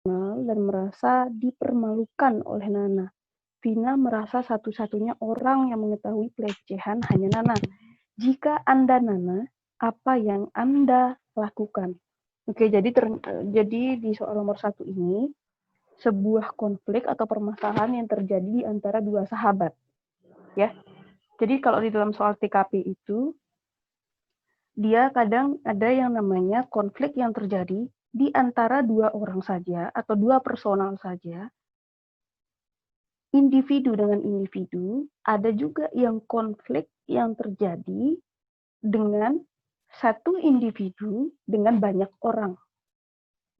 dan merasa dipermalukan oleh Nana. Vina merasa satu-satunya orang yang mengetahui pelecehan hanya Nana. Jika Anda Nana, apa yang Anda lakukan? Oke, jadi di soal nomor 1 ini, sebuah konflik atau permasalahan yang terjadi di antara dua sahabat. Ya, jadi kalau di dalam soal TKP itu, dia kadang ada yang namanya konflik yang terjadi di antara dua orang saja atau dua personal saja, individu dengan individu, ada juga yang konflik yang terjadi dengan satu individu dengan banyak orang.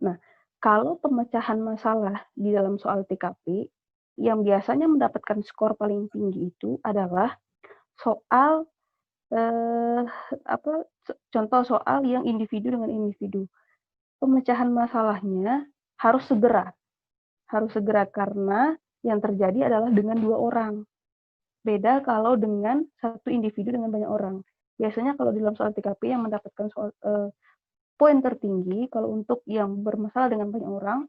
Nah, kalau pemecahan masalah di dalam soal TKP, yang biasanya mendapatkan skor paling tinggi itu adalah soal contoh soal yang individu dengan individu. Pemecahan masalahnya harus segera karena yang terjadi adalah dengan dua orang. Beda kalau dengan satu individu dengan banyak orang. Biasanya kalau dalam soal TKP yang mendapatkan poin tertinggi, kalau untuk yang bermasalah dengan banyak orang,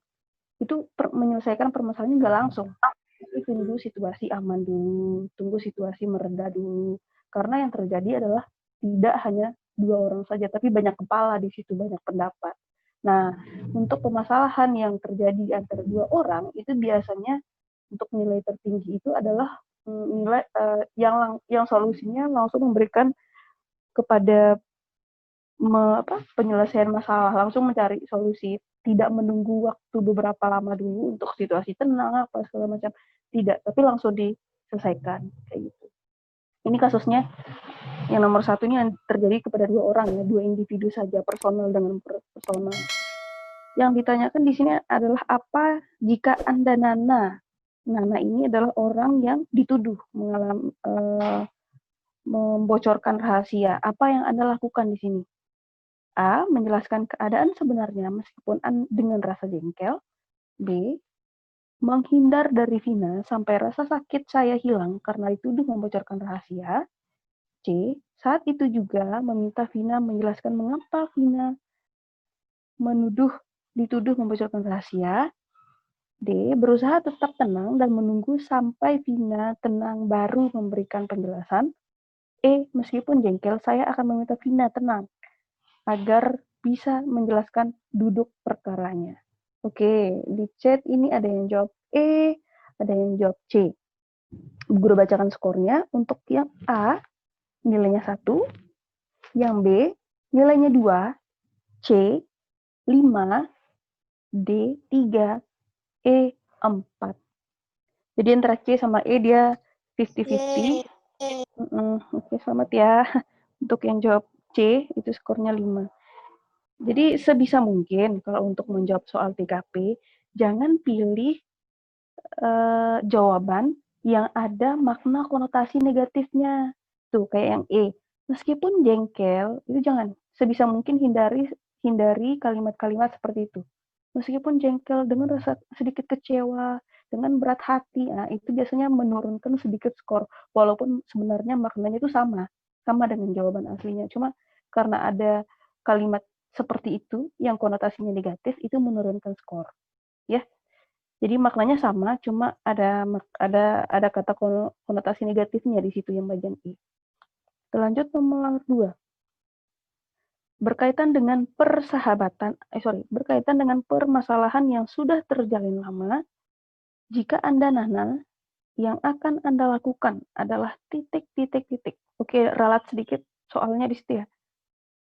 itu menyelesaikan permasalahannya nggak langsung. Tapi tunggu situasi aman dulu, tunggu situasi mereda dulu. Karena yang terjadi adalah tidak hanya dua orang saja, tapi banyak kepala di situ, banyak pendapat. Nah, untuk permasalahan yang terjadi antara dua orang, itu biasanya untuk nilai tertinggi itu adalah nilai yang solusinya langsung memberikan kepada penyelesaian masalah, langsung mencari solusi, tidak menunggu waktu beberapa lama dulu untuk situasi tenang apa segala macam, tidak, tapi langsung diselesaikan kayak gitu. Ini kasusnya yang nomor 1 ini yang terjadi kepada dua orang ya, dua individu saja, personal dengan personal. Yang ditanyakan di sini adalah apa jika Anda Nana. Nana ini adalah orang yang dituduh membocorkan rahasia. Apa yang Anda lakukan di sini? A. Menjelaskan keadaan sebenarnya meskipun dengan rasa jengkel. B. Menghindar dari Vina sampai rasa sakit saya hilang karena dituduh membocorkan rahasia. C. Saat itu juga meminta Vina menjelaskan mengapa Vina dituduh membocorkan rahasia. D. Berusaha tetap tenang dan menunggu sampai Vina tenang baru memberikan penjelasan. E. Meskipun jengkel, saya akan meminta Vina tenang agar bisa menjelaskan duduk perkaranya. Oke, di chat ini ada yang jawab E, ada yang jawab C. Guru bacakan skornya. Untuk yang A, nilainya 1, yang B, nilainya 2, C, 5, D, 3, E, 4. Jadi antara C sama E dia 50-50. Oke, selamat ya. Untuk yang jawab C, itu skornya 5. Jadi sebisa mungkin kalau untuk menjawab soal TKP, jangan pilih jawaban yang ada makna konotasi negatifnya. Tuh, kayak yang E. Meskipun jengkel, itu jangan. Sebisa mungkin hindari kalimat-kalimat seperti itu. Meskipun jengkel dengan rasa sedikit kecewa, dengan berat hati, nah, itu biasanya menurunkan sedikit skor. Walaupun sebenarnya maknanya itu sama dengan jawaban aslinya. Cuma karena ada kalimat seperti itu yang konotasinya negatif, itu menurunkan skor. Ya, jadi maknanya sama, cuma ada kata konotasi negatifnya di situ yang bagian I. Lanjut nomor 2. Berkaitan dengan berkaitan dengan permasalahan yang sudah terjalin lama, jika Anda Nana, yang akan Anda lakukan adalah titik. Oke, ralat sedikit soalnya di situ ya.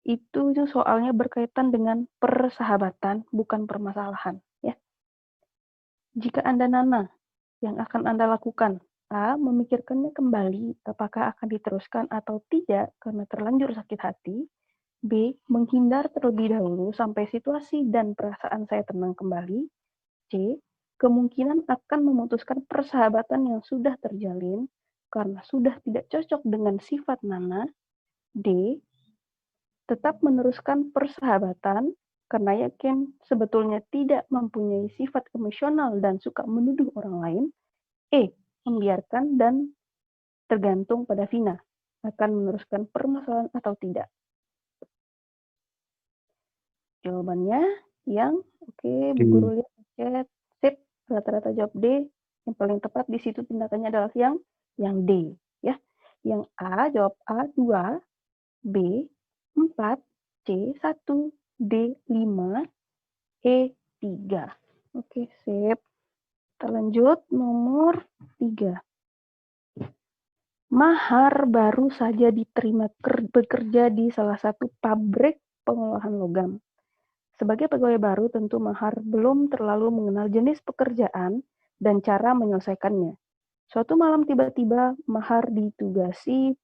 Itu soalnya berkaitan dengan persahabatan, bukan permasalahan. Ya. Jika Anda Nana, yang akan Anda lakukan, A. Memikirkannya kembali, apakah akan diteruskan atau tidak karena terlanjur sakit hati. B. Menghindar terlebih dahulu sampai situasi dan perasaan saya tenang kembali. C. Kemungkinan akan memutuskan persahabatan yang sudah terjalin karena sudah tidak cocok dengan sifat Nana. D. Tetap meneruskan persahabatan karena yakin sebetulnya tidak mempunyai sifat emosional dan suka menuduh orang lain. E. Membiarkan dan tergantung pada Vina akan meneruskan permasalahan atau tidak. Jawabannya yang oke, Bu Guru lihat chat. jawab D. Yang paling tepat di situ tindakannya adalah yang D, ya. Yang A jawab A 2, B 4, C 1, D 5, E 3. Oke, sip. Kita lanjut nomor 3. Mahar baru saja diterima bekerja di salah satu pabrik pengolahan logam. Sebagai pegawai baru, tentu Mahar belum terlalu mengenal jenis pekerjaan dan cara menyelesaikannya. Suatu malam tiba-tiba Mahar ditugasi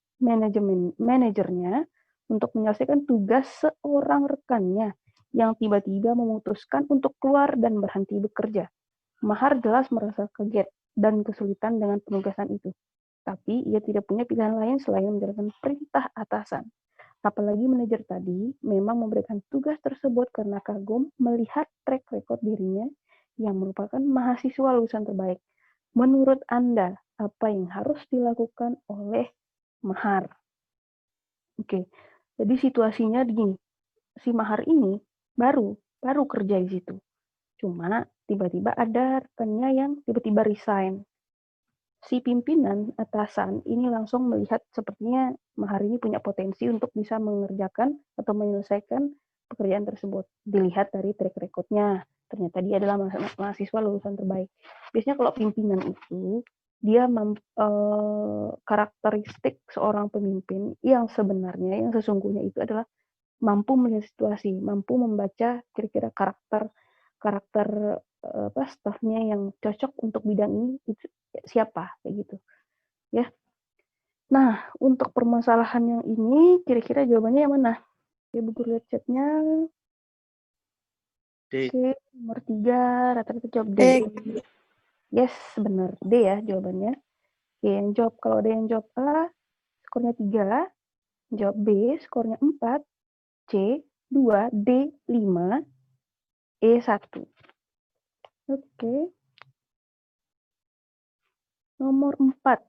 manajernya untuk menyelesaikan tugas seorang rekannya yang tiba-tiba memutuskan untuk keluar dan berhenti bekerja. Mahar jelas merasa kaget dan kesulitan dengan penugasan itu. Tapi ia tidak punya pilihan lain selain menjalankan perintah atasan. Apalagi manajer tadi memang memberikan tugas tersebut karena kagum melihat track record dirinya yang merupakan mahasiswa lulusan terbaik. Menurut Anda, apa yang harus dilakukan oleh Mahar? Oke, jadi situasinya begini. Si Mahar ini baru kerja di situ. Cuma tiba-tiba ada rekannya yang tiba-tiba resign. Si pimpinan atasan ini langsung melihat sepertinya Mahar ini punya potensi untuk bisa mengerjakan atau menyelesaikan pekerjaan tersebut. Dilihat dari track record-nya, ternyata dia adalah mahasiswa lulusan terbaik. Biasanya kalau pimpinan itu, dia karakteristik seorang pemimpin yang sebenarnya, yang sesungguhnya itu adalah mampu melihat situasi, mampu membaca kira-kira karakter stafnya yang cocok untuk bidang ini itu siapa kayak gitu ya. Nah, untuk permasalahan yang ini kira-kira jawabannya yang mana? Oke, Bu Guru lihat chatnya. D. Oke, nomor 3 rata-rata jawab D. Yes, benar D ya jawabannya. Oke, yang jawab, kalau ada yang jawab A skornya 3, jawab B skornya 4, C 2, D 5, E 1. Oke. Nomor 4.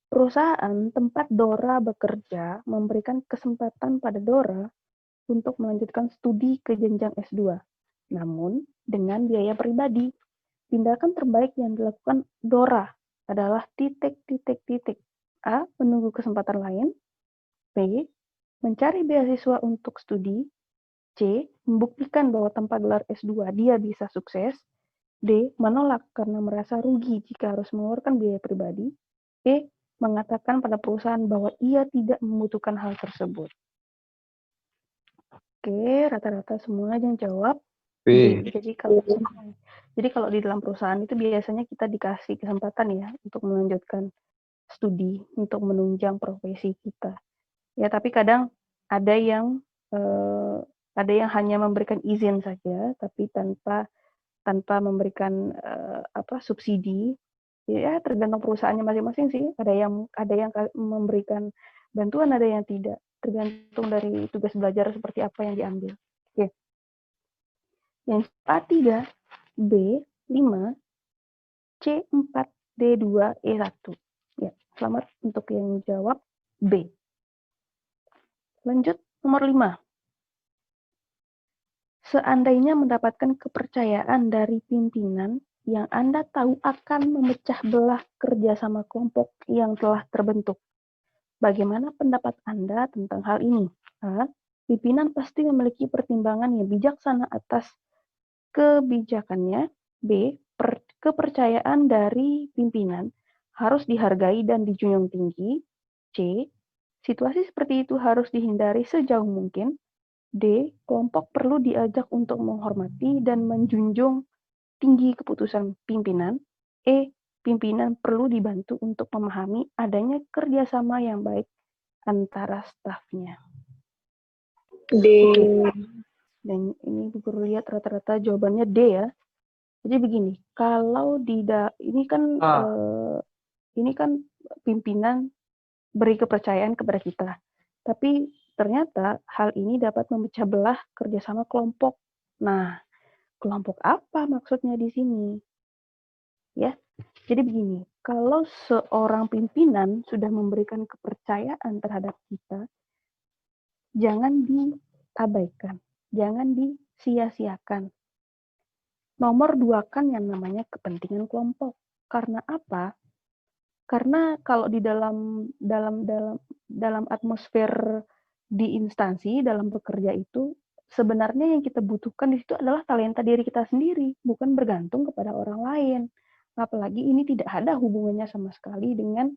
Perusahaan tempat Dora bekerja memberikan kesempatan pada Dora untuk melanjutkan studi ke jenjang S2. Namun, dengan biaya pribadi. Tindakan terbaik yang dilakukan Dora adalah A. Menunggu kesempatan lain. B. Mencari beasiswa untuk studi. C. Membuktikan bahwa tanpa gelar S2 dia bisa sukses. D. Menolak karena merasa rugi jika harus mengeluarkan biaya pribadi. E. Mengatakan pada perusahaan bahwa ia tidak membutuhkan hal tersebut. Oke, rata-rata semua yang jawab B. Jadi kalau di dalam perusahaan itu biasanya kita dikasih kesempatan ya untuk melanjutkan studi, untuk menunjang profesi kita. Ya, tapi kadang ada yang hanya memberikan izin saja, tapi tanpa memberikan subsidi. Ya, tergantung perusahaannya masing-masing sih. Ada yang memberikan bantuan, ada yang tidak. Tergantung dari tugas belajar seperti apa yang diambil. Oke. Yang A3, B5, C4, D2, E1. Ya, selamat untuk yang jawab B. Lanjut nomor 5. Seandainya mendapatkan kepercayaan dari pimpinan yang Anda tahu akan memecah belah kerjasama kelompok yang telah terbentuk. Bagaimana pendapat Anda tentang hal ini? A. Pimpinan pasti memiliki pertimbangan yang bijaksana atas kebijakannya. B. Kepercayaan dari pimpinan harus dihargai dan dijunjung tinggi. C. Situasi seperti itu harus dihindari sejauh mungkin. D. Kelompok perlu diajak untuk menghormati dan menjunjung tinggi keputusan pimpinan. E. Pimpinan perlu dibantu untuk memahami adanya kerjasama yang baik antara stafnya. D. Oke. Dan ini Guru lihat rata-rata jawabannya D ya. Jadi begini, kalau ini kan pimpinan beri kepercayaan kepada kita, tapi ternyata hal ini dapat memecah belah kerjasama kelompok. Nah, kelompok apa maksudnya di sini? Ya, jadi begini, kalau seorang pimpinan sudah memberikan kepercayaan terhadap kita, jangan diabaikan, jangan disia-siakan. nomor dua kan yang namanya kepentingan kelompok. Karena apa? Karena kalau di dalam atmosfer di instansi dalam bekerja itu sebenarnya yang kita butuhkan di situ adalah talenta diri kita sendiri, bukan bergantung kepada orang lain. Apalagi ini tidak ada hubungannya sama sekali dengan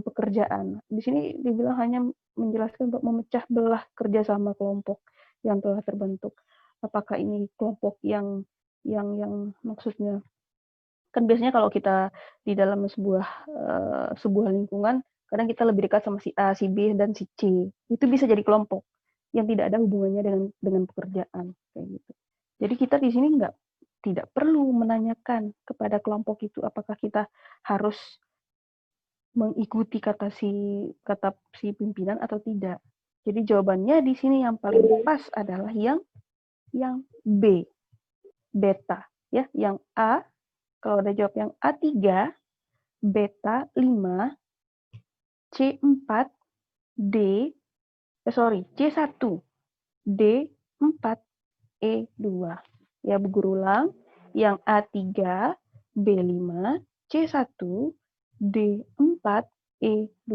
pekerjaan. Di sini dibilang hanya menjelaskan untuk memecah belah kerjasama kelompok yang telah terbentuk. Apakah ini kelompok yang maksudnya kan biasanya kalau kita di dalam sebuah lingkungan kadang kita lebih dekat sama si A, si B dan si C. Itu bisa jadi kelompok yang tidak ada hubungannya dengan pekerjaan kayak gitu. Jadi kita di sini tidak perlu menanyakan kepada kelompok itu apakah kita harus mengikuti kata si pimpinan atau tidak. Jadi jawabannya di sini yang paling pas adalah yang B, beta ya. Yang A, kalau ada jawab yang A3, beta 5, C4, D C1, D4, E2. Ya, guru ulang. Yang A3, B5, C1, D4, E2.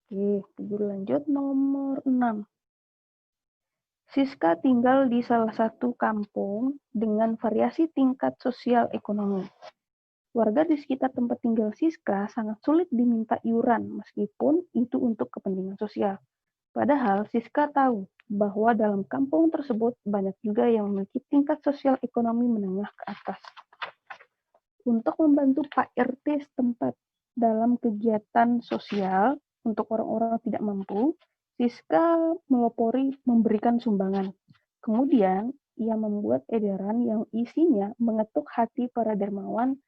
Oke, guru lanjut nomor 6. Siska tinggal di salah satu kampung dengan variasi tingkat sosial ekonomi. Warga di sekitar tempat tinggal Siska sangat sulit diminta iuran meskipun itu untuk kepentingan sosial. Padahal Siska tahu bahwa dalam kampung tersebut banyak juga yang memiliki tingkat sosial ekonomi menengah ke atas. Untuk membantu Pak RT setempat dalam kegiatan sosial untuk orang-orang tidak mampu, Siska melopori memberikan sumbangan. Kemudian, ia membuat edaran yang isinya mengetuk hati para dermawan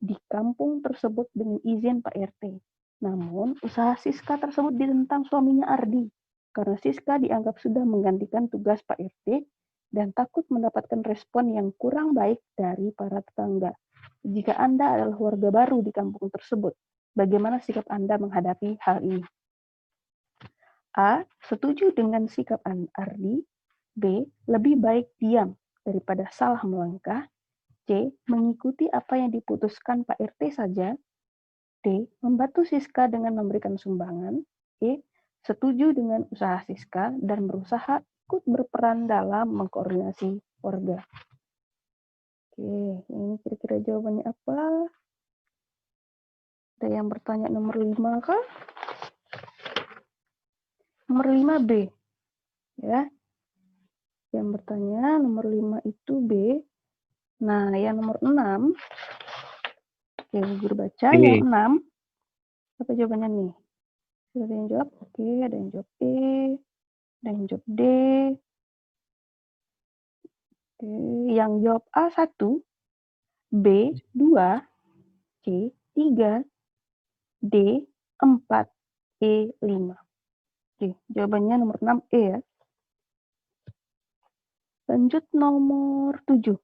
di kampung tersebut dengan izin Pak RT. Namun, usaha Siska tersebut ditentang suaminya Ardi, karena Siska dianggap sudah menggantikan tugas Pak RT dan takut mendapatkan respon yang kurang baik dari para tetangga. Jika Anda adalah warga baru di kampung tersebut, bagaimana sikap Anda menghadapi hal ini? A. Setuju dengan sikap Ardi. B. Lebih baik diam daripada salah melangkah. C. Mengikuti apa yang diputuskan Pak RT saja. D. Membantu Siska dengan memberikan sumbangan. E. Setuju dengan usaha Siska dan berusaha ikut berperan dalam mengkoordinasi warga. Oke, ini kira-kira jawabannya apa? Ada yang bertanya nomor 5 kah? Nomor 5 B. Ya. Yang bertanya nomor 5 itu B. Nah, yang nomor 6. Oke, guru baca. Yang 6. Apa jawabannya nih? Ada yang jawab? Oke, ada yang jawab E. Ada yang jawab D. Oke, yang jawab A1, B2, C3, D4, E5. Oke, jawabannya nomor 6 E ya. Lanjut nomor 7.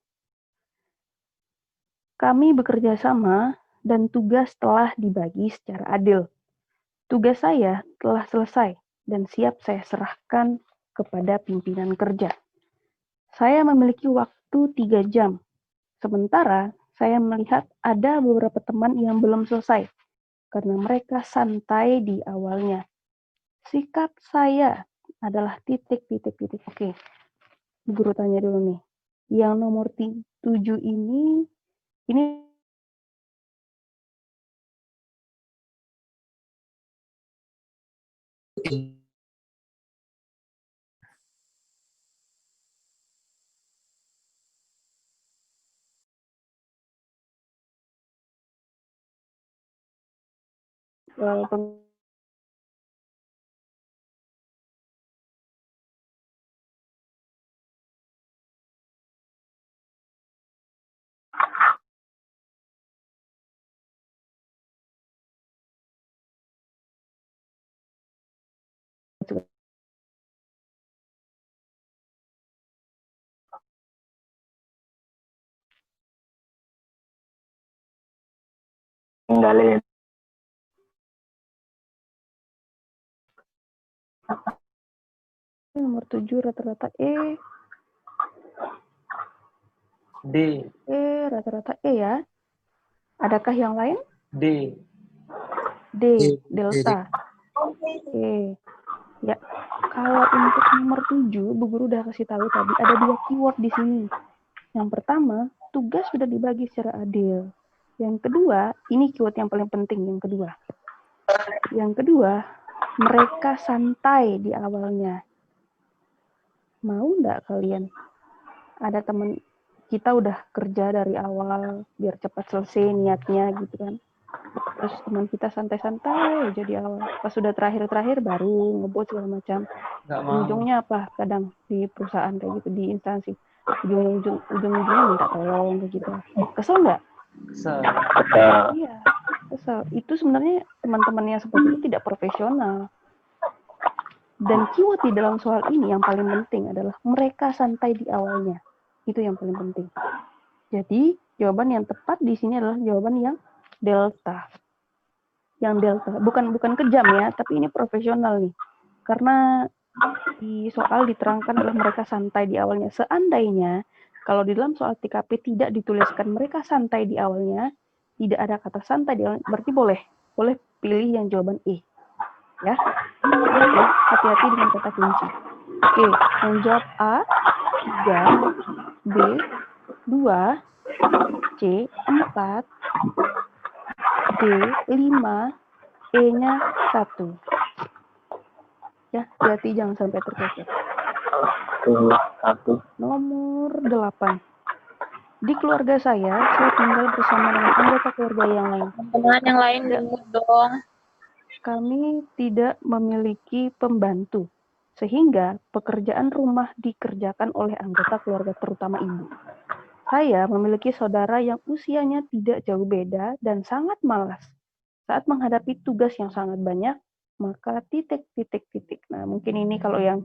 Kami bekerja sama dan tugas telah dibagi secara adil. Tugas saya telah selesai dan siap saya serahkan kepada pimpinan kerja. Saya memiliki waktu 3 jam. Sementara saya melihat ada beberapa teman yang belum selesai karena mereka santai di awalnya. Sikap saya adalah titik. Oke, guru tanya dulu nih. Yang nomor 7 ini tinggalin. Nomor 7 rata-rata E. D. Rata-rata E ya. Adakah yang lain? D. Delta. Oke. Ya, kalau untuk nomor 7, Bu Guru udah kasih tahu tadi ada 2 keyword di sini. Yang pertama, tugas sudah dibagi secara adil. Yang kedua, ini keyword yang paling penting yang kedua. Yang kedua, mereka santai di awalnya. Mau nggak kalian? Ada teman kita udah kerja dari awal biar cepat selesai niatnya gitu kan. Terus teman kita santai-santai aja di awal. Pas sudah terakhir-terakhir baru ngebut segala macam. Ujungnya apa? Kadang di perusahaan kayak gitu, di instansi. Ujung-ujungnya minta tolong kayak gitu. Kesel nggak? Kesel. Iya, kesel. Itu sebenarnya teman-teman yang seperti itu tidak profesional. Dan keyword di dalam soal ini yang paling penting adalah mereka santai di awalnya. Itu yang paling penting. Jadi, jawaban yang tepat di sini adalah jawaban yang delta. Yang delta. Bukan kejam ya, tapi ini profesional nih. Karena di soal diterangkan adalah mereka santai di awalnya. Seandainya, kalau di dalam soal TKP tidak dituliskan mereka santai di awalnya, tidak ada kata santai di awalnya, berarti boleh pilih yang jawaban E. Ya, oke, hati-hati dengan kata kunci. Oke, yang jawab A 3, B 2, C 4, D 5, E-nya 1. Ya, hati-hati jangan sampai terkecoh. Nomor 8. Di keluarga saya tinggal bersama dengan anggota keluarga yang lain. Teman yang lain dimut dong. Kami tidak memiliki pembantu, sehingga pekerjaan rumah dikerjakan oleh anggota keluarga, terutama ibu. Saya memiliki saudara yang usianya tidak jauh beda dan sangat malas. Saat menghadapi tugas yang sangat banyak, maka titik. Nah, mungkin ini kalau yang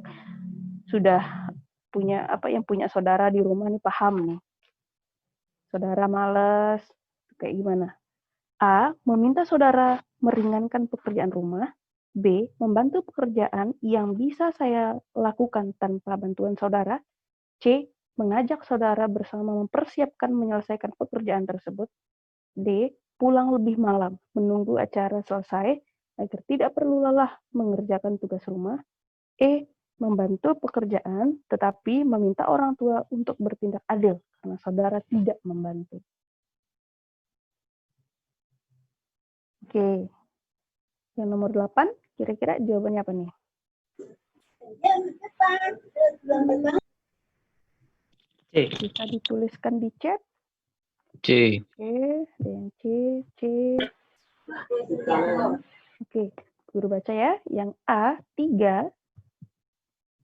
sudah punya saudara di rumah nih paham nih. Saudara malas, kayak gimana? A. Meminta saudara meringankan pekerjaan rumah. B. Membantu pekerjaan yang bisa saya lakukan tanpa bantuan saudara. C. Mengajak saudara bersama mempersiapkan menyelesaikan pekerjaan tersebut. D. Pulang lebih malam, menunggu acara selesai agar tidak perlu lelah mengerjakan tugas rumah. E. Membantu pekerjaan tetapi meminta orang tua untuk bertindak adil karena saudara tidak membantu. Oke. Yang nomor 8, kira-kira jawabannya apa nih? C. Bisa dituliskan di chat. C. Oke, dan C. Oke, guru baca ya. Yang A 3,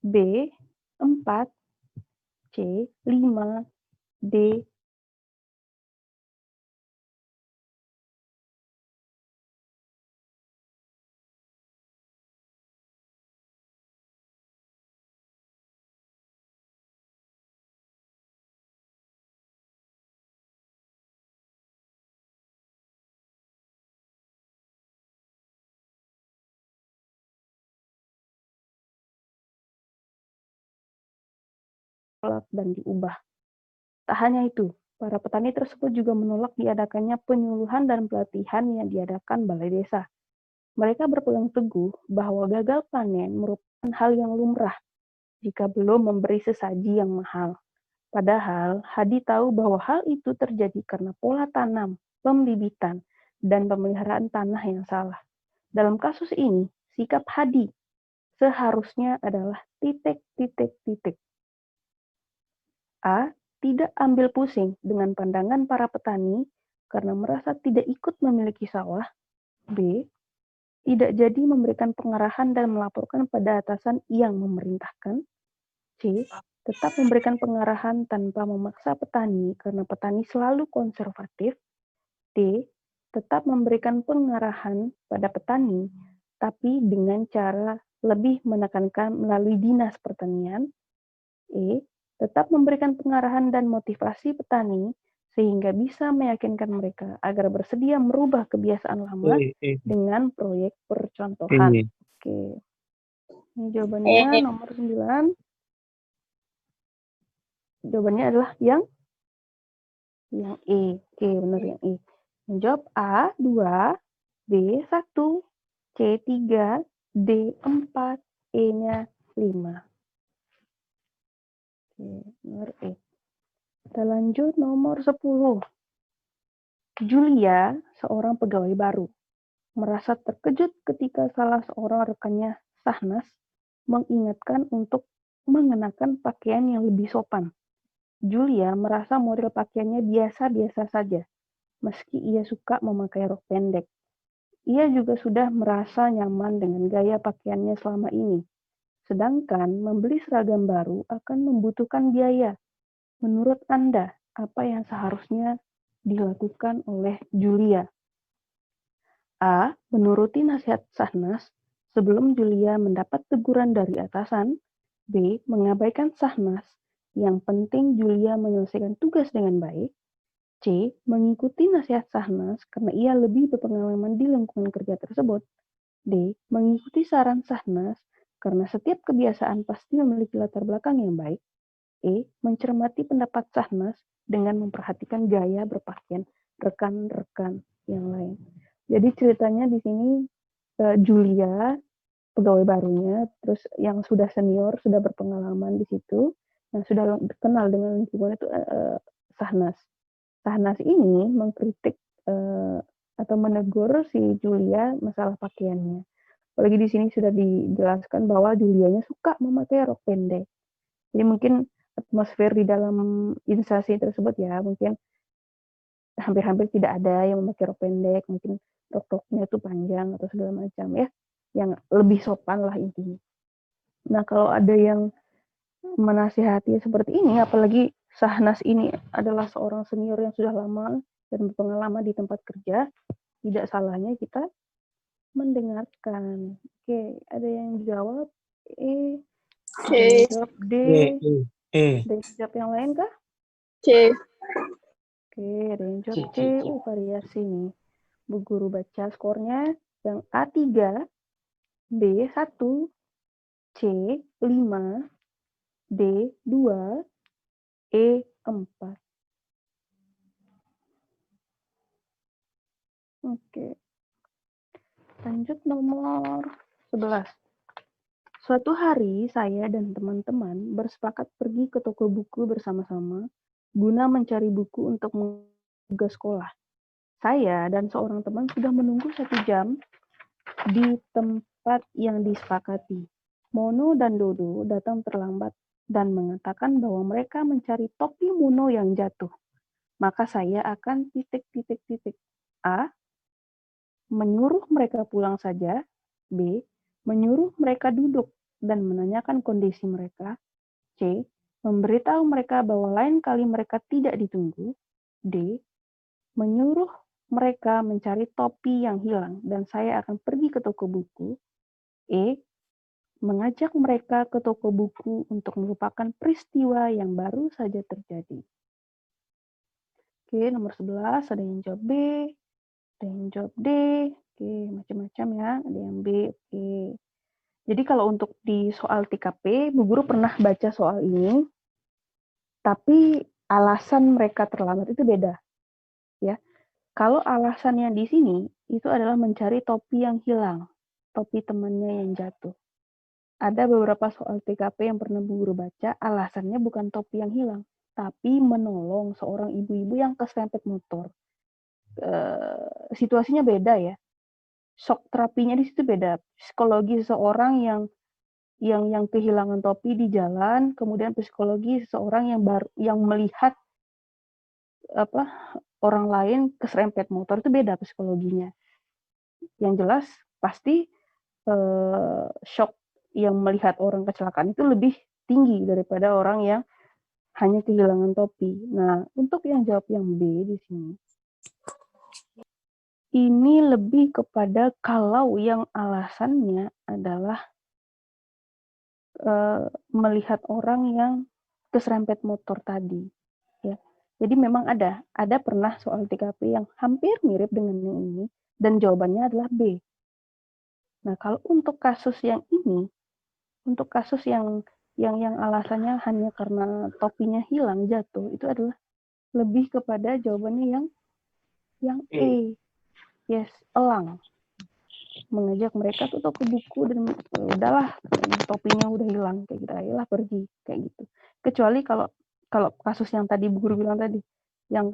B 4, C 5, D 5 dan diubah. Tak hanya itu, para petani tersebut juga menolak diadakannya penyuluhan dan pelatihan yang diadakan Balai Desa. Mereka berpegang teguh bahwa gagal panen merupakan hal yang lumrah jika belum memberi sesaji yang mahal. Padahal Hadi tahu bahwa hal itu terjadi karena pola tanam, pembibitan, dan pemeliharaan tanah yang salah. Dalam kasus ini, sikap Hadi seharusnya adalah titik. A. Tidak ambil pusing dengan pandangan para petani karena merasa tidak ikut memiliki sawah. B. Tidak jadi memberikan pengarahan dan melaporkan pada atasan yang memerintahkan. C. Tetap memberikan pengarahan tanpa memaksa petani karena petani selalu konservatif. D. Tetap memberikan pengarahan pada petani, tapi dengan cara lebih menekankan melalui dinas pertanian. E. Tetap memberikan pengarahan dan motivasi petani sehingga bisa meyakinkan mereka agar bersedia merubah kebiasaan lama dengan proyek percontohan. Oke. Ini jawabannya nomor 9. Jawabannya adalah yang E. Oke, benar yang E. Yang jawab A 2, B 1, C 3, D 4, E-nya 5. Oke, nomor E. Kita lanjut nomor 10. Julia, seorang pegawai baru, merasa terkejut ketika salah seorang rekannya, Sahnas, mengingatkan untuk mengenakan pakaian yang lebih sopan. Julia merasa model pakaiannya biasa-biasa saja, meski ia suka memakai rok pendek. Ia juga sudah merasa nyaman dengan gaya pakaiannya selama ini. Sedangkan membeli seragam baru akan membutuhkan biaya. Menurut Anda, apa yang seharusnya dilakukan oleh Julia? A. Menuruti nasihat Sahnas sebelum Julia mendapat teguran dari atasan. B. Mengabaikan Sahnas. Yang penting Julia menyelesaikan tugas dengan baik. C. Mengikuti nasihat Sahnas karena ia lebih berpengalaman di lingkungan kerja tersebut. D. Mengikuti saran Sahnas karena setiap kebiasaan pasti memiliki latar belakang yang baik. E. Mencermati pendapat Sahnas dengan memperhatikan gaya berpakaian rekan-rekan yang lain. Jadi ceritanya di sini Julia, pegawai barunya, terus yang sudah senior, sudah berpengalaman di situ, yang sudah kenal dengan lingkungan itu Sahnas. Sahnas ini mengkritik atau menegur si Julia masalah pakaiannya. Apalagi di sini sudah dijelaskan bahwa Julianya suka memakai rok pendek. Jadi mungkin atmosfer di dalam instansi tersebut ya, mungkin hampir-hampir tidak ada yang memakai rok pendek, mungkin rok-roknya itu panjang atau segala macam ya, yang lebih sopan lah intinya. Nah kalau ada yang menasihati seperti ini, apalagi Sahnas ini adalah seorang senior yang sudah lama dan berpengalaman di tempat kerja, tidak salahnya kita mendengarkan. Oke, ada yang jawab E, ada yang jawab D, ada yang jawab yang lain kah? C. Oke, ada yang jawab C. C. Variasi nih. Bu Guru baca skornya yang A3, B1, C5, D2, E4. Oke. Lanjut nomor 11. Suatu hari saya dan teman-teman bersepakat pergi ke toko buku bersama-sama guna mencari buku untuk tugas sekolah. Saya dan seorang teman sudah menunggu 1 jam di tempat yang disepakati. Mono dan Dodo datang terlambat dan mengatakan bahwa mereka mencari topi Mono yang jatuh. Maka saya akan ... A. Menyuruh mereka pulang saja. B. Menyuruh mereka duduk dan menanyakan kondisi mereka. C. Memberitahu mereka bahwa lain kali mereka tidak ditunggu. D. Menyuruh mereka mencari topi yang hilang dan saya akan pergi ke toko buku. E. Mengajak mereka ke toko buku untuk melupakan peristiwa yang baru saja terjadi. Oke, nomor 11 ada yang jawab B, ada yang jawab D. Oke, macam-macam ya, ada yang B. Oke. Jadi kalau untuk di soal TKP, Bu Guru pernah baca soal ini, tapi alasan mereka terlambat itu beda. Ya. Kalau alasannya di sini, itu adalah mencari topi yang hilang, topi temannya yang jatuh. Ada beberapa soal TKP yang pernah Bu Guru baca, alasannya bukan topi yang hilang, tapi menolong seorang ibu-ibu yang keserempet motor. Situasinya beda ya. Shock terapinya di situ beda. Psikologi seseorang yang kehilangan topi di jalan, kemudian psikologi seseorang yang melihat orang lain keserempet motor itu beda psikologinya. Yang jelas pasti shock yang melihat orang kecelakaan itu lebih tinggi daripada orang yang hanya kehilangan topi. Nah, untuk yang jawab yang B di sini, ini lebih kepada kalau yang alasannya adalah melihat orang yang keserempet motor tadi. Ya. Jadi memang ada pernah soal TKP yang hampir mirip dengan yang ini, dan jawabannya adalah B. Nah, kalau untuk kasus yang ini, Untuk kasus yang alasannya hanya karena topinya hilang, jatuh, itu adalah lebih kepada jawabannya yang E. Yes, elang. Mengajak mereka tuh toko buku dan udahlah, topinya udah hilang, kayak gitu, ayolah pergi, kayak gitu. Kecuali kalau kasus yang tadi Bu Guru bilang tadi, yang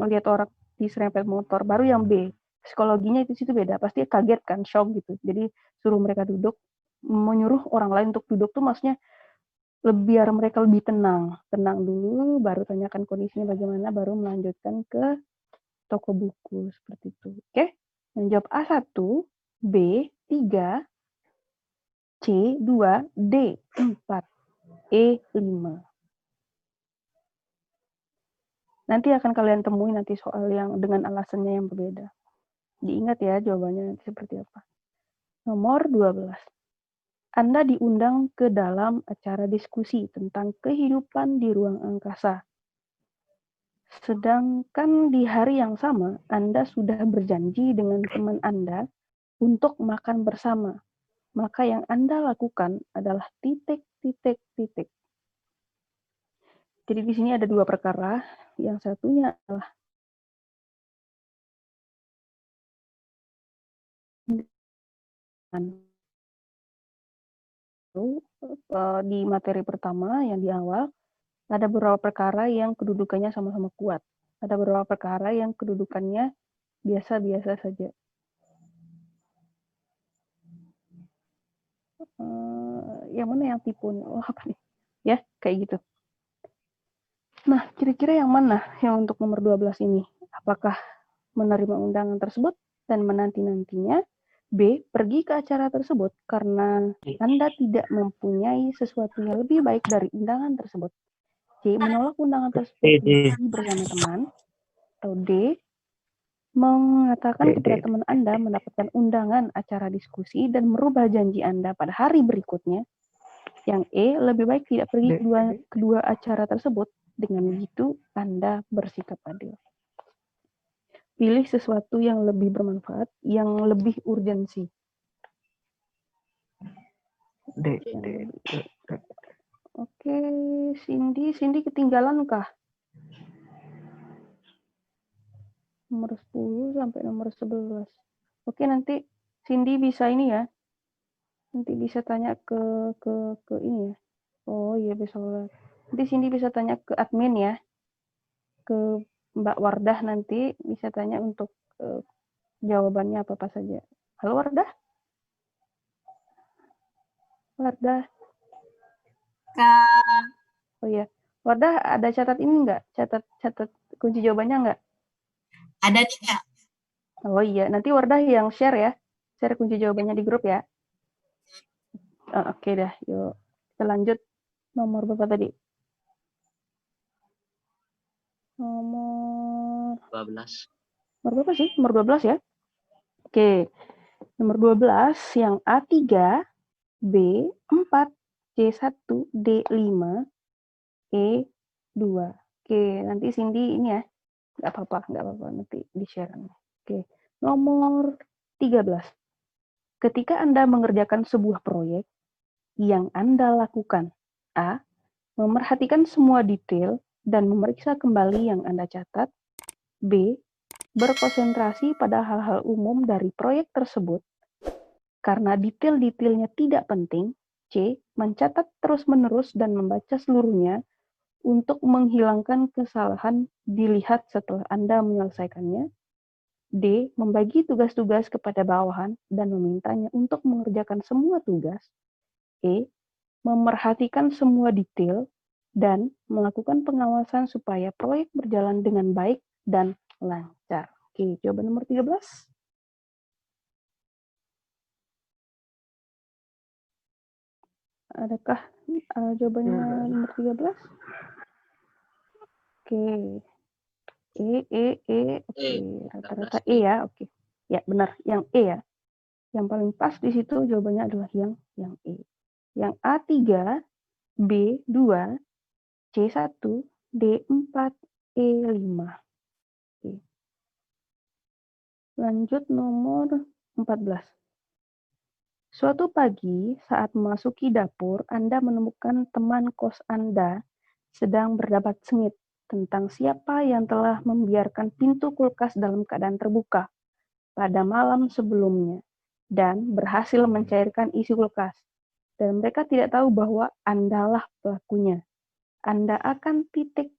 melihat orang diserempet motor, baru yang B. Psikologinya itu situ beda, pasti kaget kan, shock gitu. Jadi suruh mereka duduk, menyuruh orang lain untuk duduk tuh maksudnya biar mereka lebih tenang dulu, baru tanyakan kondisinya bagaimana, baru melanjutkan ke toko buku seperti itu. Oke? Menjawab A1, B 3, C 2, D 4, E 5. Nanti akan kalian temui nanti soal yang dengan alasannya yang berbeda. Diingat ya jawabannya nanti seperti apa. Nomor 12. Anda diundang ke dalam acara diskusi tentang kehidupan di ruang angkasa. Sedangkan di hari yang sama, Anda sudah berjanji dengan teman Anda untuk makan bersama. Maka yang Anda lakukan adalah titik. Jadi di sini ada dua perkara. Yang satunya adalah di materi pertama yang di awal, ada beberapa perkara yang kedudukannya sama-sama kuat. Ada beberapa perkara yang kedudukannya biasa-biasa saja. Yang mana yang tipu? Oh, apa nih? Ya, kayak gitu. Nah, kira-kira yang mana yang untuk nomor 12 ini? Apakah menerima undangan tersebut dan menanti-nantinya? B. Pergi ke acara tersebut karena Anda tidak mempunyai sesuatu yang lebih baik dari undangan tersebut. C. Menolak undangan tersebut dan pergi bersama teman. Atau D. Mengatakan kepada teman Anda mendapatkan undangan acara diskusi dan merubah janji Anda pada hari berikutnya. Yang E. Lebih baik tidak pergi kedua acara tersebut. Dengan begitu, Anda bersikap adil. Pilih sesuatu yang lebih bermanfaat, yang lebih urgensi. Oke, Cindy ketinggalan kah? Nomor 10 sampai nomor 11. Oke, nanti Cindy bisa ini ya. Nanti bisa tanya ke ini ya. Oh iya, besok. Nanti Cindy bisa tanya ke admin ya. Ke Mbak Wardah nanti bisa tanya untuk jawabannya apa saja. Halo Wardah? Wardah. Kak. Oh iya. Wardah ada catat ini enggak? Catat kunci jawabannya enggak? Ada nih, Kak. Oh iya, nanti Wardah yang share ya. Share kunci jawabannya di grup ya. Oke dah, yuk. Kita lanjut. Nomor berapa tadi? Nomor 12. Nomor berapa sih? Nomor 12 ya? Oke. Nomor 12 yang A3, B4, C1, D5, E2. Oke, nanti Cindy ini ya. Nggak apa-apa nanti di-share. Oke. Nomor 13. Ketika Anda mengerjakan sebuah proyek, yang Anda lakukan A. Memerhatikan semua detail dan memeriksa kembali yang Anda catat. B. Berkonsentrasi pada hal-hal umum dari proyek tersebut karena detail-detailnya tidak penting. C. Mencatat terus-menerus dan membaca seluruhnya untuk menghilangkan kesalahan dilihat setelah Anda menyelesaikannya. D. Membagi tugas-tugas kepada bawahan dan memintanya untuk mengerjakan semua tugas. E. Memerhatikan semua detail dan melakukan pengawasan supaya proyek berjalan dengan baik dan lancar. Oke, jawaban nomor 13. Adakah jawabannya nomor 13? Oke. Oke, rata-rata E ya, oke. Ya, benar, yang E ya. Yang paling pas di situ jawabannya adalah yang E. Yang A3, B2, C1, D4, E5. Oke. Lanjut nomor 14. Suatu pagi, saat memasuki dapur, Anda menemukan teman kos Anda sedang berdebat sengit tentang siapa yang telah membiarkan pintu kulkas dalam keadaan terbuka pada malam sebelumnya dan berhasil mencairkan isi kulkas. Dan mereka tidak tahu bahwa Andalah pelakunya. Anda akan titik.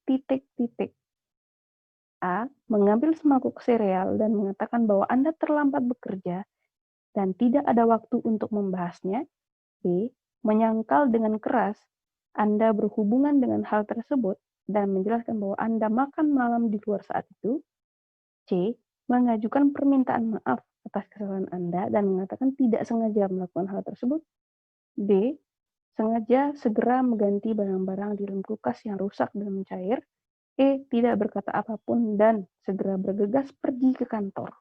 A. Mengambil semangkuk sereal dan mengatakan bahwa Anda terlambat bekerja dan tidak ada waktu untuk membahasnya. B. Menyangkal dengan keras Anda berhubungan dengan hal tersebut dan menjelaskan bahwa Anda makan malam di luar saat itu. C. Mengajukan permintaan maaf atas kesalahan Anda dan mengatakan tidak sengaja melakukan hal tersebut. D. Sengaja segera mengganti barang-barang di dalam kulkas yang rusak dan mencair. E. Tidak berkata apapun dan segera bergegas pergi ke kantor.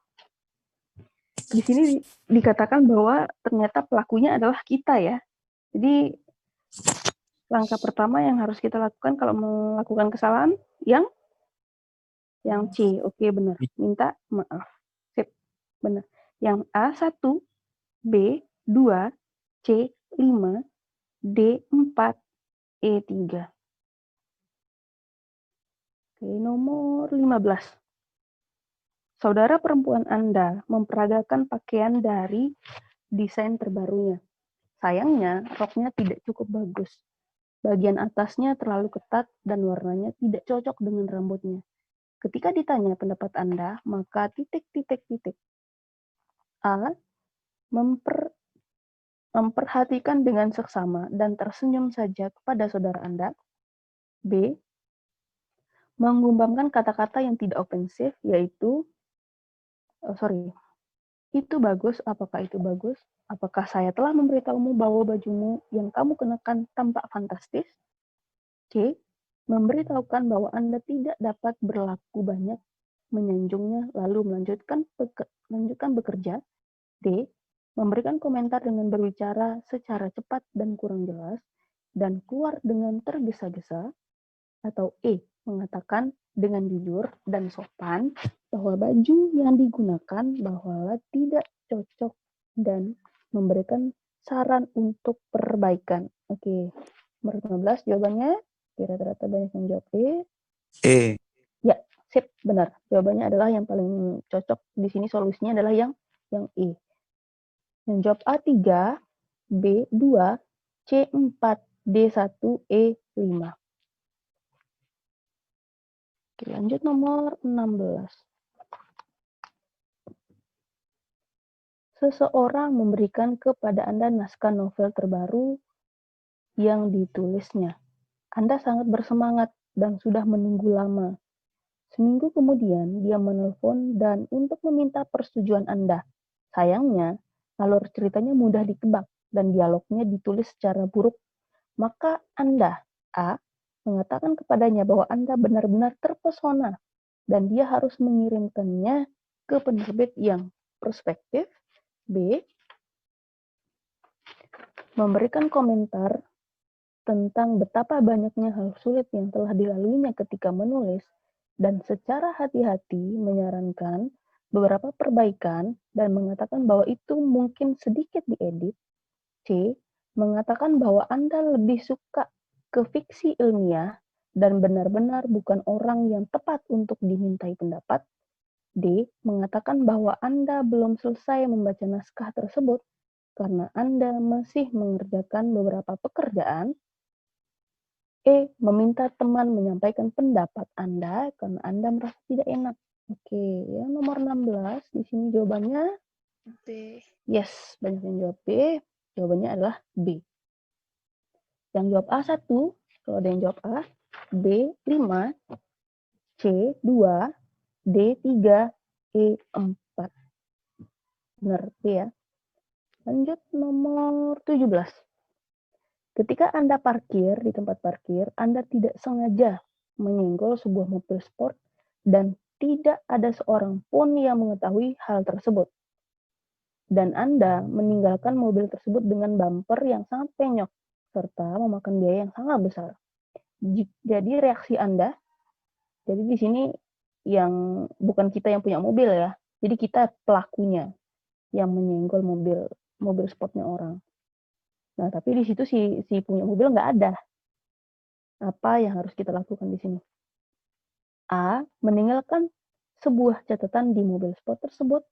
Di sini dikatakan bahwa ternyata pelakunya adalah kita ya. Jadi langkah pertama yang harus kita lakukan kalau melakukan kesalahan yang C. Oke, benar. Minta maaf. Sip, benar. Yang A 1, B 2, C 5, D 4, E 3. Oke, nomor 15. Saudara perempuan Anda memperagakan pakaian dari desain terbarunya. Sayangnya, roknya tidak cukup bagus. Bagian atasnya terlalu ketat dan warnanya tidak cocok dengan rambutnya. Ketika ditanya pendapat Anda, maka A. Memperhatikan dengan seksama dan tersenyum saja kepada saudara Anda. B. Menggumbangkan kata-kata yang tidak ofensif, yaitu itu bagus, apakah itu bagus? Apakah saya telah memberitahumu bahwa bajumu yang kamu kenakan tampak fantastis? C. Memberitahukan bahwa Anda tidak dapat berlaku banyak, menyanjungnya, lalu melanjutkan bekerja. D. Memberikan komentar dengan berbicara secara cepat dan kurang jelas, dan keluar dengan tergesa-gesa. Atau E. Mengatakan dengan jujur dan sopan bahwa baju yang digunakan bahwa tidak cocok dan memberikan saran untuk perbaikan. Oke, nomor 15 jawabannya. Rata-rata banyak yang jawab E. Ya, sip, benar. Jawabannya adalah yang paling cocok di sini, solusinya adalah yang E. Yang jawab A3, B2, C4, D1, E5. Oke, lanjut nomor 16. Seseorang memberikan kepada Anda naskah novel terbaru yang ditulisnya. Anda sangat bersemangat dan sudah menunggu lama. Seminggu kemudian, dia menelpon dan untuk meminta persetujuan Anda. Sayangnya, alur ceritanya mudah ditebak dan dialognya ditulis secara buruk. Maka Anda, A, mengatakan kepadanya bahwa Anda benar-benar terpesona dan dia harus mengirimkannya ke penerbit yang prospektif. B. Memberikan komentar tentang betapa banyaknya hal sulit yang telah dilaluinya ketika menulis dan secara hati-hati menyarankan beberapa perbaikan dan mengatakan bahwa itu mungkin sedikit diedit. C. Mengatakan bahwa Anda lebih suka ke fiksi ilmiah dan benar-benar bukan orang yang tepat untuk dimintai pendapat. D. Mengatakan bahwa Anda belum selesai membaca naskah tersebut karena Anda masih mengerjakan beberapa pekerjaan. E. Meminta teman menyampaikan pendapat Anda karena Anda merasa tidak enak. Oke, yang nomor 16 di sini jawabannya B. yes, banyak yang jawab B. Jawabannya adalah B. Yang jawab A1, kalau ada yang jawab A, B5, C2, D3, E4. Benar, B ya. Lanjut nomor 17. Ketika Anda parkir di tempat parkir, Anda tidak sengaja menyenggol sebuah mobil sport dan tidak ada seorang pun yang mengetahui hal tersebut. Dan Anda meninggalkan mobil tersebut dengan bumper yang sangat penyok, serta memakan biaya yang sangat besar. Jadi reaksi Anda, jadi di sini yang bukan kita yang punya mobil ya, jadi kita pelakunya yang menyenggol mobil mobil sportnya orang. Nah, tapi di situ si punya mobil nggak ada. Apa yang harus kita lakukan di sini? A. Meninggalkan sebuah catatan di mobil sport tersebut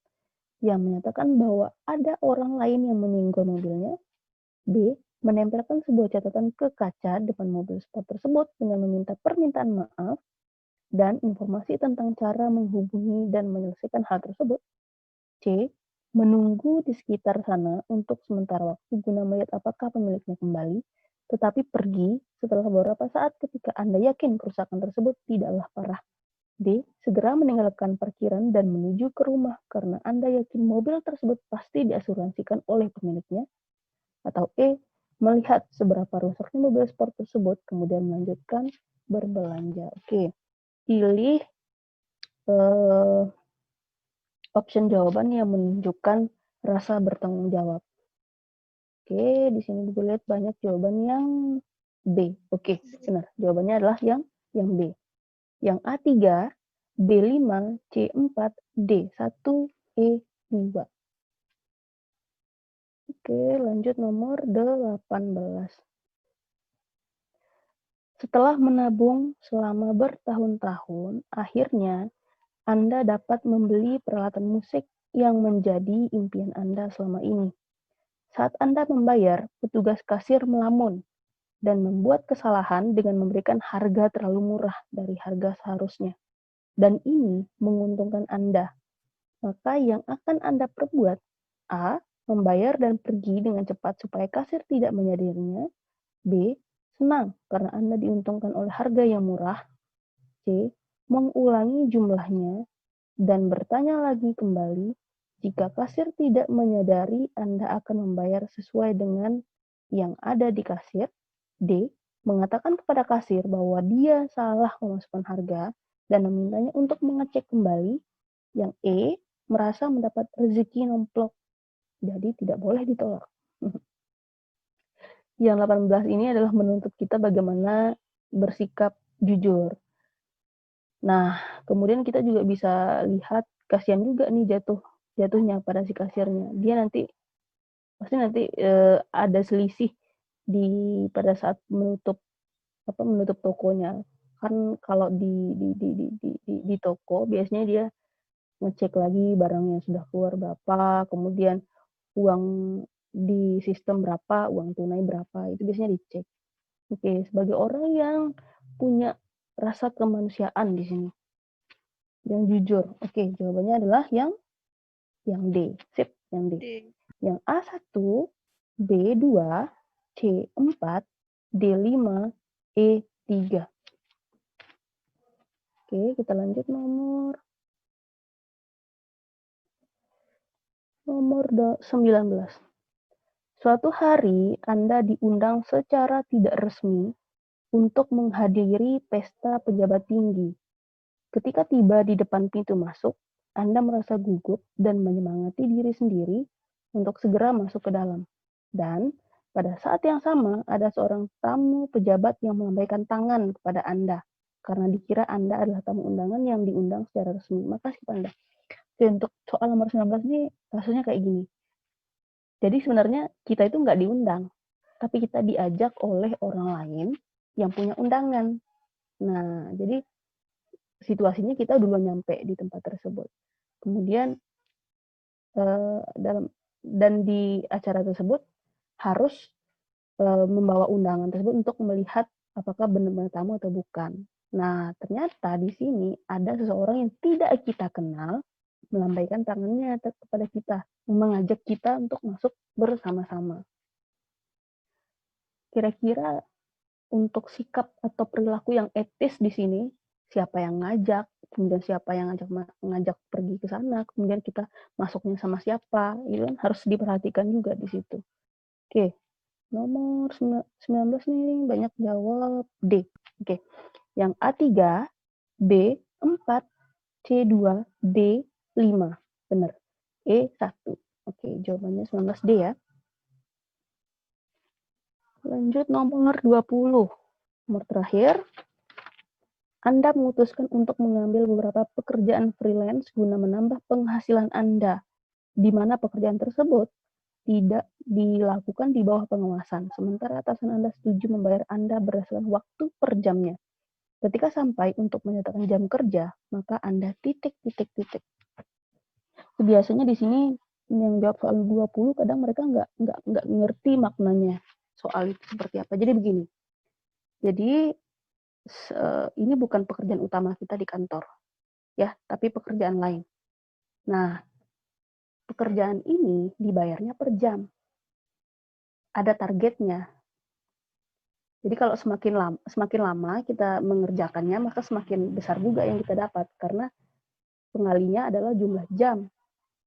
yang menyatakan bahwa ada orang lain yang menyinggol mobilnya. B. Menempelkan sebuah catatan ke kaca depan mobil sport tersebut dengan meminta permintaan maaf dan informasi tentang cara menghubungi dan menyelesaikan hal tersebut. C. Menunggu di sekitar sana untuk sementara waktu guna melihat apakah pemiliknya kembali, tetapi pergi setelah beberapa saat ketika Anda yakin kerusakan tersebut tidaklah parah. D. Segera meninggalkan parkiran dan menuju ke rumah karena Anda yakin mobil tersebut pasti diasuransikan oleh pemiliknya. Atau E. Melihat seberapa rusaknya mobil sport tersebut, kemudian melanjutkan berbelanja. Oke, pilih option jawaban yang menunjukkan rasa bertanggung jawab. Oke, di sini Ibu lihat banyak jawaban yang B. Oke, benar. Jawabannya adalah yang B. Yang A3, B5, C4, D1, E2. Oke, lanjut nomor 18. Setelah menabung selama bertahun-tahun, akhirnya Anda dapat membeli peralatan musik yang menjadi impian Anda selama ini. Saat Anda membayar, petugas kasir melamun dan membuat kesalahan dengan memberikan harga terlalu murah dari harga seharusnya. Dan ini menguntungkan Anda. Maka yang akan Anda perbuat, A. Membayar dan pergi dengan cepat supaya kasir tidak menyadarinya. B. Senang karena Anda diuntungkan oleh harga yang murah. C. Mengulangi jumlahnya dan bertanya lagi kembali. Jika kasir tidak menyadari, Anda akan membayar sesuai dengan yang ada di kasir. D. Mengatakan kepada kasir bahwa dia salah memasukkan harga dan memintanya untuk mengecek kembali. Yang E. Merasa mendapat rezeki nomplok, jadi tidak boleh ditolak. Yang 18 ini adalah menuntut kita bagaimana bersikap jujur. Nah, kemudian kita juga bisa lihat kasihan juga nih jatuhnya pada si kasirnya. Dia pasti nanti ada selisih pada saat menutup tokonya. Kan kalau di toko biasanya dia ngecek lagi barangnya sudah keluar berapa, kemudian uang di sistem berapa, uang tunai berapa, itu biasanya dicek. Oke, sebagai orang yang punya rasa kemanusiaan di sini, yang jujur. Oke, jawabannya adalah yang D. Sip, yang D. Yang A1, B2, C4, D5, E3. Oke, kita lanjut nomor 19. Suatu hari Anda diundang secara tidak resmi untuk menghadiri pesta pejabat tinggi. Ketika tiba di depan pintu masuk, Anda merasa gugup dan menyemangati diri sendiri untuk segera masuk ke dalam. Dan pada saat yang sama, ada seorang tamu pejabat yang melambaikan tangan kepada Anda karena dikira Anda adalah tamu undangan yang diundang secara resmi. Makasih, Anda. Oke, untuk soal nomor 19 ini kasusnya kayak gini. Jadi sebenarnya kita itu nggak diundang, tapi kita diajak oleh orang lain yang punya undangan. Nah, jadi situasinya kita duluan nyampe di tempat tersebut. Kemudian di acara tersebut harus membawa undangan tersebut untuk melihat apakah benar-benar tamu atau bukan. Nah, ternyata di sini ada seseorang yang tidak kita kenal melambaikan tangannya kepada kita, mengajak kita untuk masuk bersama-sama. Kira-kira untuk sikap atau perilaku yang etis di sini, siapa yang ngajak, kemudian siapa yang ngajak pergi ke sana, kemudian kita masuknya sama siapa, itu kan harus diperhatikan juga di situ. Oke, nomor 19 nih banyak jawab D. Oke, yang A3, B4, C2, D5. Benar. E1. Oke, jawabannya 19D ya. Lanjut nomor 20. Nomor terakhir. Anda memutuskan untuk mengambil beberapa pekerjaan freelance guna menambah penghasilan Anda, di mana pekerjaan tersebut tidak dilakukan di bawah pengawasan. Sementara atasan Anda setuju membayar Anda berdasarkan waktu per jamnya. Ketika sampai untuk menyatakan jam kerja, maka Anda titik. Biasanya di sini yang jawab soal 20 kadang mereka nggak ngerti maknanya soal itu seperti apa. Jadi begini. Jadi ini bukan pekerjaan utama kita di kantor, ya, tapi pekerjaan lain. Nah, pekerjaan ini dibayarnya per jam. Ada targetnya. Jadi kalau semakin lama kita mengerjakannya, maka semakin besar juga yang kita dapat karena pengalinya adalah jumlah jam.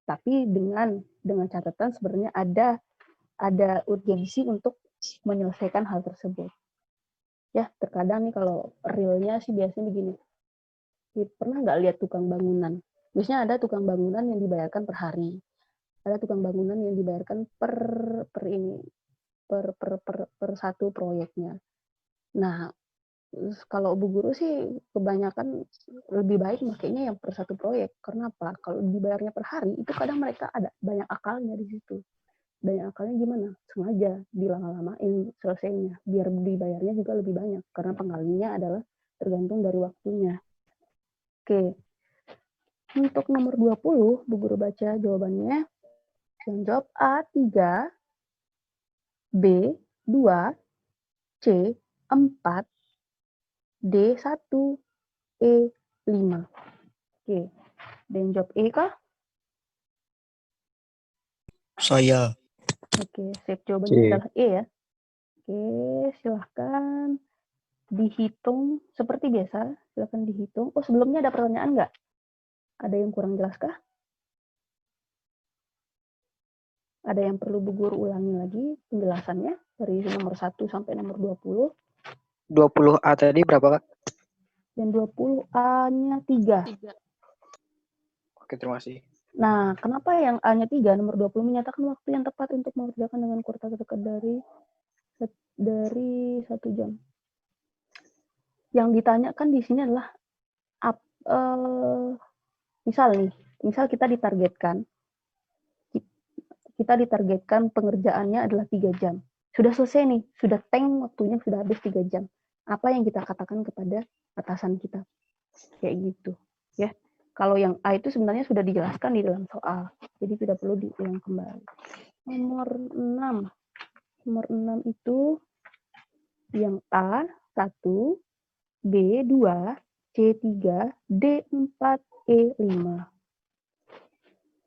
Tapi dengan catatan sebenarnya ada urgensi untuk menyelesaikan hal tersebut. Ya, terkadang nih kalau realnya sih biasanya begini. Pernah nggak lihat tukang bangunan? Biasanya ada tukang bangunan yang dibayarkan per hari. Ada tukang bangunan yang dibayarkan per satu proyeknya. Nah, kalau Bu Guru sih kebanyakan lebih baik makanya yang per satu proyek. Karena apa? Kalau dibayarnya per hari, itu kadang mereka ada banyak akalnya di situ. Banyak akalnya gimana? Sengaja dilama-lamain selesainya, biar dibayarnya juga lebih banyak. Karena pengalinya adalah tergantung dari waktunya. Oke, untuk nomor 20, Bu Guru baca jawabannya. Yang jawab A3, B2, C4, D1, E5. Oke, ada yang jawab E kah? Saya. Oke, sip. Jawabannya C. adalah E ya. Oke, silahkan dihitung seperti biasa. Silahkan dihitung. Oh, sebelumnya ada pertanyaan nggak? Ada yang kurang jelas kah? Ada yang perlu Bu Guru ulangi lagi penjelasannya dari nomor 1 sampai nomor 20. 20A tadi berapa, Kak? Dan 20A-nya 3. Oke, terima kasih. Nah, kenapa yang A-nya 3, nomor 20 menyatakan waktu yang tepat untuk mengerjakan dengan kuartal terdekat dari 1 jam. Yang ditanyakan di sini adalah misal kita ditargetkan pengerjaannya adalah 3 jam. Sudah selesai nih, sudah waktunya sudah habis 3 jam. Apa yang kita katakan kepada atasan kita? Kayak gitu, ya. Kalau yang A itu sebenarnya sudah dijelaskan di dalam soal, jadi tidak perlu diulang kembali. Nomor 6 itu yang A 1, B 2, C 3, D 4, E 5.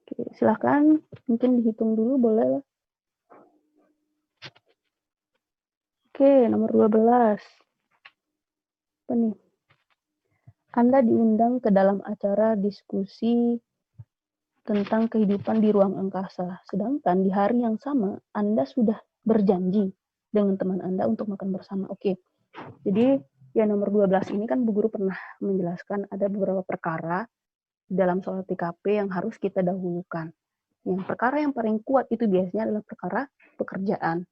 Oke, silahkan mungkin dihitung dulu boleh lah. Oke, nomor 12. Apa nih? Anda diundang ke dalam acara diskusi tentang kehidupan di ruang angkasa. Sedangkan di hari yang sama, Anda sudah berjanji dengan teman Anda untuk makan bersama. Oke, jadi yang nomor 12 ini kan Bu Guru pernah menjelaskan ada beberapa perkara dalam soal TKP yang harus kita dahulukan. Yang perkara yang paling kuat itu biasanya adalah perkara pekerjaan.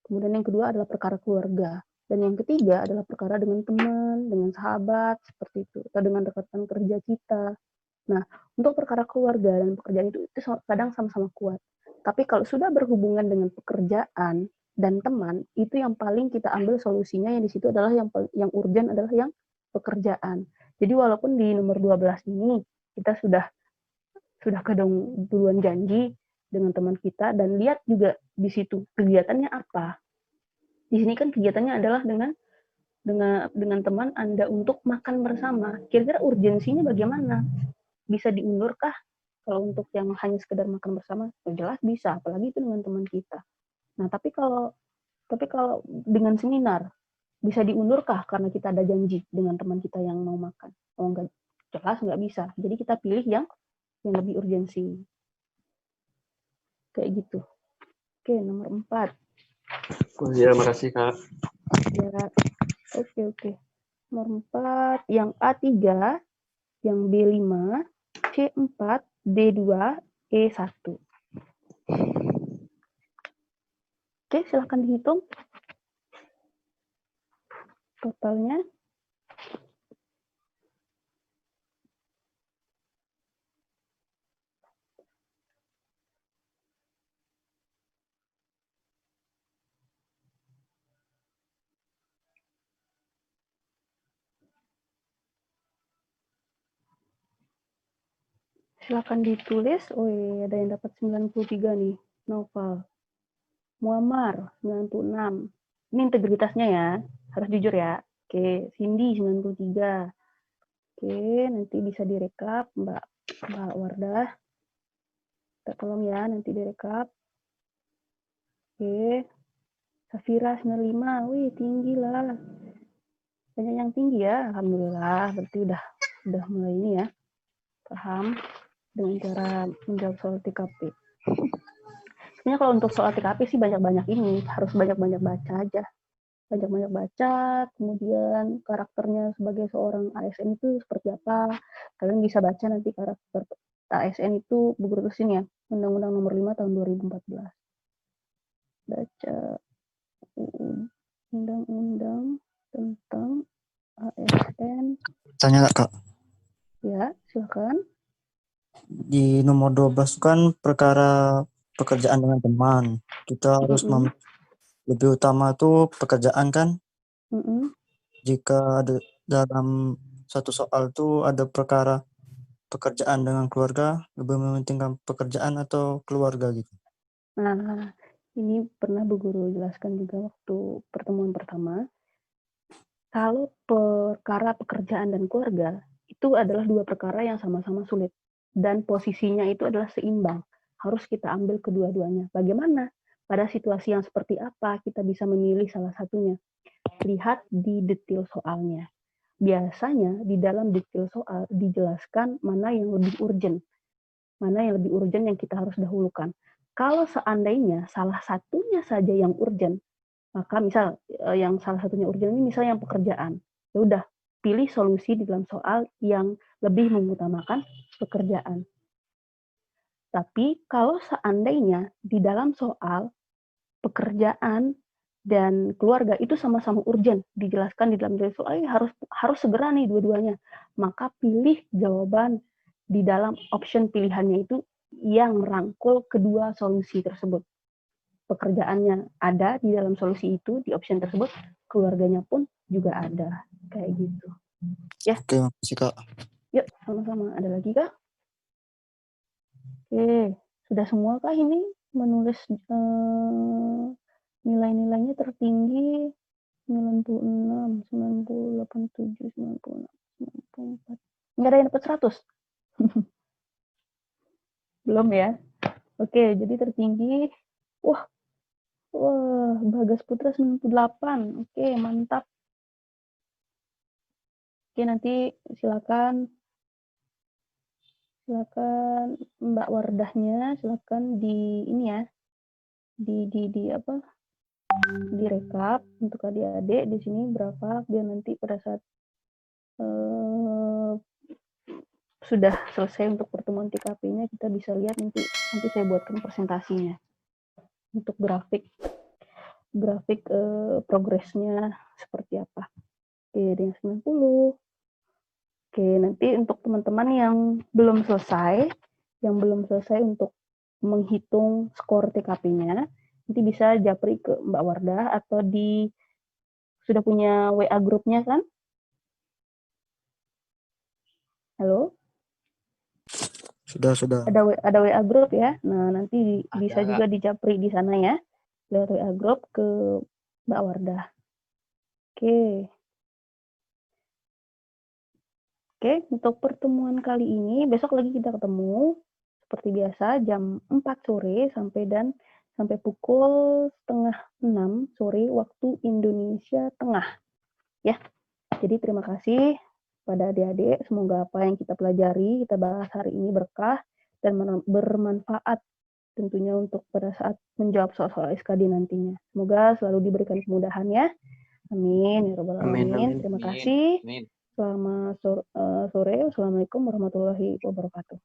Kemudian yang kedua adalah perkara keluarga. Dan yang ketiga adalah perkara dengan teman, dengan sahabat, seperti itu. Atau dengan rekan kerja kita. Nah, untuk perkara keluarga dan pekerjaan itu kadang sama-sama kuat. Tapi kalau sudah berhubungan dengan pekerjaan dan teman, itu yang paling kita ambil solusinya yang di situ adalah yang urgent adalah yang pekerjaan. Jadi walaupun di nomor 12 ini kita sudah duluan janji dengan teman kita dan lihat juga di situ kegiatannya apa. Di sini kan kegiatannya adalah dengan teman Anda untuk makan bersama. Kira-kira urgensinya bagaimana? Bisa diundurkah? Kalau untuk yang hanya sekedar makan bersama, jelas bisa, apalagi itu dengan teman kita. Nah, tapi kalau dengan seminar, bisa diundurkah karena kita ada janji dengan teman kita yang mau makan? Oh, enggak, jelas nggak bisa. Jadi kita pilih yang lebih urgensi. Kayak gitu. Oke, nomor 4. Ya, makasih Kak. Ya, oke. Nomor 4, yang A3, yang B5, C4, D2, E1. Oke, silahkan dihitung totalnya. silakan ditulis. Oh iya, ada yang dapat 93 nih. Novel. Muammar 96. Ini integritasnya ya. Harus jujur ya. Oke, Cindy 93. Oke, nanti bisa direkap Mbak Wardah. Tolong ya, nanti direkap. Oke. Safira 95. Wih, tinggi lah. Banyak yang tinggi ya. Alhamdulillah. Berarti udah mulai ini ya. Paham dengan cara menjawab soal TKP. Sebenarnya kalau untuk soal TKP sih banyak-banyak ini. Harus banyak-banyak baca aja. Banyak-banyak baca, kemudian karakternya sebagai seorang ASN itu seperti apa. Kalian bisa baca nanti karakter ASN itu buku terusin ya. Undang-Undang Nomor 5 Tahun 2014. Baca undang-undang tentang ASN. Tanya Kak, Ya, silakan. di nomor 12 kan perkara pekerjaan dengan teman. Kita harus lebih utama tuh pekerjaan kan. Jika ada dalam satu soal tuh ada perkara pekerjaan dengan keluarga, lebih mementingkan pekerjaan atau keluarga gitu. Nah, ini pernah Bu Guru jelaskan juga waktu pertemuan pertama. Kalau perkara pekerjaan dan keluarga, itu adalah dua perkara yang sama-sama sulit. Dan posisinya itu adalah seimbang. Harus kita ambil kedua-duanya. Bagaimana? Pada situasi yang seperti apa kita bisa memilih salah satunya? Lihat di detail soalnya. Biasanya di dalam detail soal dijelaskan mana yang lebih urgent. Mana yang lebih urgent yang kita harus dahulukan. Kalau seandainya salah satunya saja yang urgent, maka misal yang salah satunya urgent ini misalnya yang pekerjaan. Ya udah, pilih solusi di dalam soal yang lebih mengutamakan pekerjaan. Tapi kalau seandainya di dalam soal pekerjaan dan keluarga itu sama-sama urgent, dijelaskan di dalam soal harus segera nih dua-duanya, maka pilih jawaban di dalam option pilihannya itu yang merangkul kedua solusi tersebut. Pekerjaannya ada di dalam solusi itu, di option tersebut, keluarganya pun juga ada. Kayak gitu. Ya. Oke, makasih Kak. Yuk, sama-sama. Ada lagi kah? Oke, sudah semua kah ini menulis nilai-nilainya tertinggi 96, 90, 87, 96, 94. Nggak ada yang dapat 100. Belum ya? Oke, jadi tertinggi. Wah, Bagas Putra 98. Oke, mantap. Oke, nanti silakan Mbak Wardahnya, silakan di ini ya. Di apa? Direkap untuk adik-adik di sini berapa biar nanti pada saat sudah selesai untuk pertemuan TKP-nya kita bisa lihat nanti saya buatkan presentasinya untuk grafik progresnya seperti apa. Oke, ada yang 90. Oke, nanti untuk teman-teman yang belum selesai untuk menghitung skor TKP-nya, nanti bisa japri ke Mbak Wardah atau sudah punya WA grupnya kan? Halo? Sudah. Ada WA grup ya. Nah, nanti bisa juga dijapri di sana ya. Lewat WA grup ke Mbak Wardah. Oke, untuk pertemuan kali ini, besok lagi kita ketemu. Seperti biasa, jam 4 sore sampai pukul 5:30 sore waktu Indonesia Tengah. Ya, jadi terima kasih pada adik-adik. Semoga apa yang kita pelajari, kita bahas hari ini berkah dan bermanfaat tentunya untuk pada saat menjawab soal-soal SKD nantinya. Semoga selalu diberikan kemudahan ya. Amin. Ya Rabbal Alamin. Terima kasih. Selamat sore. Assalamualaikum warahmatullahi wabarakatuh.